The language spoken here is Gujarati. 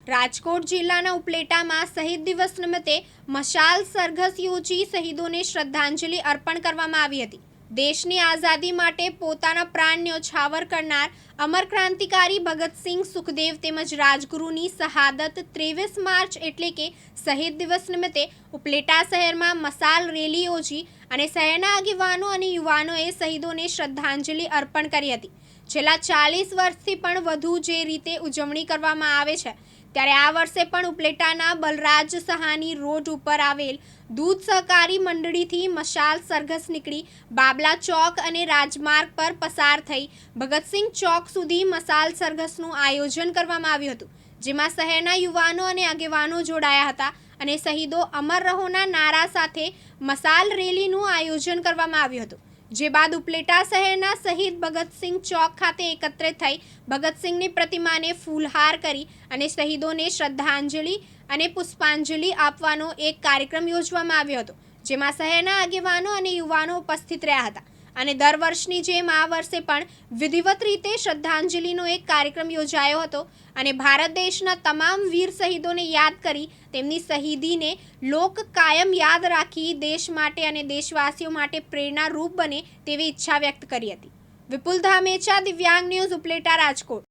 રાજકોટ જિલ્લાના ઉપલેટામાં શહીદ દિવસ નિમિત્તે મશાલ સરઘસ યોજી શહીદોને શ્રદ્ધાંજલિ અર્પણ કરવામાં આવી હતી। દેશની આઝાદી માટે પોતાના પ્રાણ ન્યોછાવર કરનાર અમર ક્રાંતિકારી ભગતસિંહ, સુખદેવ તેમજ રાજગુરુની શહાદત 23 માર્ચ એટલે કે શહીદ દિવસ નિમિત્તે ઉપલેટા શહેરમાં મશાલ રેલી યોજી અને શહેરના આગેવાનો અને યુવાનોએ શહીદોને શ્રદ્ધાંજલિ અર્પણ કરી હતી। છેલ્લા 40 વર્ષથી પણ વધુ જે રીતે ઉજવણી કરવામાં આવે છે, ત્યારે આ વર્ષે પણ ઉપલેટાના બલરાજ સહાની રોડ ઉપર આવેલ દૂધ સહકારી મંડળીથી મશાલ સરઘસ નીકળી બાબલા ચોક અને રાજમાર્ગ પર પસાર થઈ ભગતસિંહ ચોક સુધી મશાલ સરઘસનું આયોજન કરવામાં આવ્યું હતું, જેમાં શહેરના યુવાનો અને આગેવાનો જોડાયા હતા અને શહીદો અમર રહોના નારા સાથે મશાલ રેલીનું આયોજન કરવામાં આવ્યું હતું। જે બાદ ઉપલેટા શહેરના શહીદ ભગતસિંહ ચોક ખાતે એકત્રિત થઈ ભગતસિંહની પ્રતિમાને ફૂલહાર કરી અને શહીદોને શ્રદ્ધાંજલિ અને પુષ્પાંજલિ આપવાનો એક કાર્યક્રમ યોજવામાં આવ્યો હતો, જેમાં શહેરના આગેવાનો અને યુવાનો ઉપસ્થિત રહ્યા હતા અને દર વર્ષની જેમ આ વર્ષે પણ વિધિવત રીતે શ્રદ્ધાંજલિનો એક કાર્યક્રમ યોજાયો હતો અને ભારત દેશના તમામ વીર શહીદોને યાદ કરી તેમની શહીદીને લોક કાયમ યાદ રાખી દેશ માટે અને દેશવાસીઓ માટે પ્રેરણારૂપ બને તેવી ઈચ્છા વ્યક્ત કરી હતી। વિપુલ ધામેચા, દિવ્યાંગ ન્યૂઝ, ઉપલેટા, રાજકોટ।